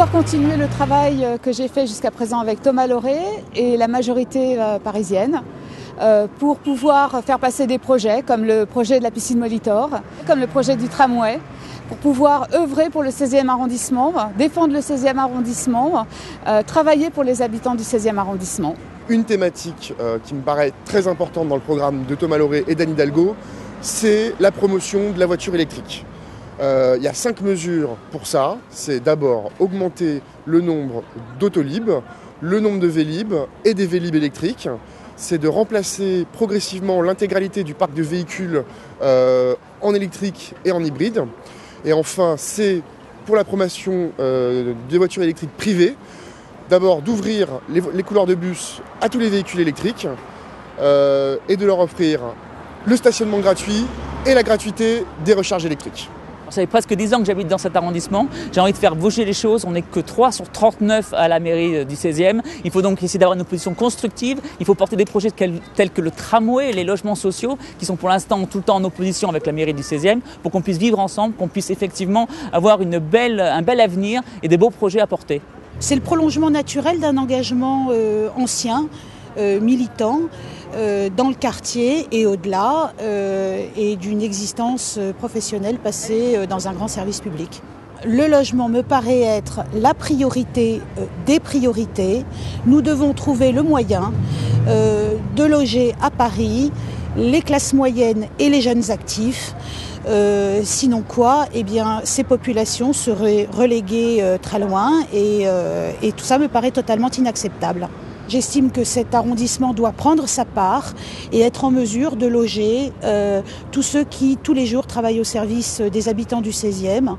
pouvoir continuer le travail que j'ai fait jusqu'à présent avec Thomas Lauré et la majorité parisienne, pour pouvoir faire passer des projets comme le projet de la piscine Molitor, comme le projet du tramway, pour pouvoir œuvrer pour le 16e arrondissement, défendre le 16e arrondissement, travailler pour les habitants du 16e arrondissement. Une thématique qui me paraît très importante dans le programme de Thomas Lauré et d'Anne Hidalgo, c'est la promotion de la voiture électrique. Il y a 5 mesures pour ça. C'est d'abord augmenter le nombre d'autolib, le nombre de vélib et des vélib électriques. C'est de remplacer progressivement l'intégralité du parc de véhicules en électrique et en hybride. Et enfin, c'est pour la promotion des voitures électriques privées, d'abord d'ouvrir les couloirs de bus à tous les véhicules électriques et de leur offrir le stationnement gratuit et la gratuité des recharges électriques. Ça fait presque 10 ans que j'habite dans cet arrondissement. J'ai envie de faire bouger les choses. On n'est que 3 sur 39 à la mairie du 16e. Il faut donc essayer d'avoir une opposition constructive. Il faut porter des projets tels que le tramway et les logements sociaux, qui sont pour l'instant tout le temps en opposition avec la mairie du 16e, pour qu'on puisse vivre ensemble, qu'on puisse effectivement avoir un bel avenir et des beaux projets à porter. C'est le prolongement naturel d'un engagement ancien, militant, dans le quartier et au-delà, et d'une existence professionnelle passée dans un grand service public. Le logement me paraît être la priorité des priorités. Nous devons trouver le moyen de loger à Paris les classes moyennes et les jeunes actifs. Sinon quoi, eh bien, ces populations seraient reléguées très loin et tout ça me paraît totalement inacceptable. J'estime que cet arrondissement doit prendre sa part et être en mesure de loger tous ceux qui, tous les jours, travaillent au service des habitants du 16e,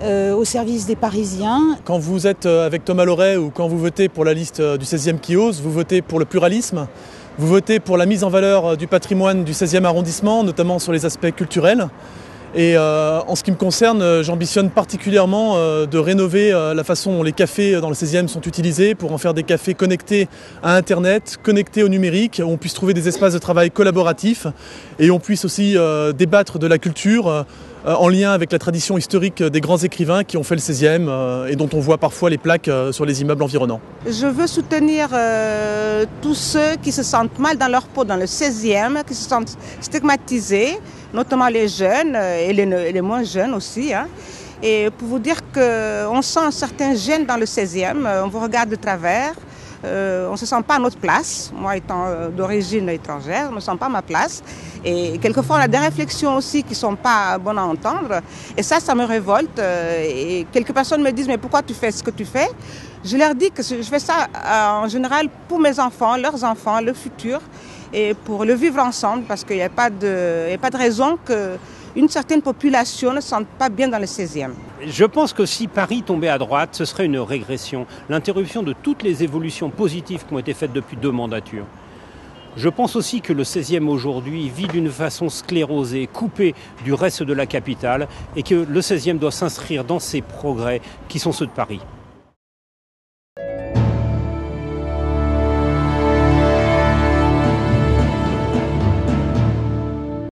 au service des Parisiens. Quand vous êtes avec Thomas Lauré ou quand vous votez pour la liste du 16e qui ose, vous votez pour le pluralisme, vous votez pour la mise en valeur du patrimoine du 16e arrondissement, notamment sur les aspects culturels. Et en ce qui me concerne, j'ambitionne particulièrement de rénover la façon dont les cafés dans le 16e sont utilisés pour en faire des cafés connectés à Internet, connectés au numérique, où on puisse trouver des espaces de travail collaboratifs et on puisse aussi débattre de la culture en lien avec la tradition historique des grands écrivains qui ont fait le 16e et dont on voit parfois les plaques sur les immeubles environnants. Je veux soutenir tous ceux qui se sentent mal dans leur peau dans le 16e, qui se sentent stigmatisés, notamment les jeunes et les moins jeunes aussi. Et pour vous dire qu'on sent un certain gêne dans le 16e, on vous regarde de travers, on ne se sent pas à notre place. Moi étant d'origine étrangère, je ne me sens pas à ma place. Et quelquefois on a des réflexions aussi qui ne sont pas bonnes à entendre. Et ça me révolte. Et quelques personnes me disent « mais pourquoi tu fais ce que tu fais ?» Je leur dis que je fais ça en général pour mes enfants, leurs enfants, le futur. Et pour le vivre ensemble, parce qu'il n'y a pas de raison qu'une certaine population ne se sente pas bien dans le 16e. Je pense que si Paris tombait à droite, ce serait une régression, l'interruption de toutes les évolutions positives qui ont été faites depuis 2 mandatures. Je pense aussi que le 16e aujourd'hui vit d'une façon sclérosée, coupée du reste de la capitale, et que le 16e doit s'inscrire dans ces progrès qui sont ceux de Paris.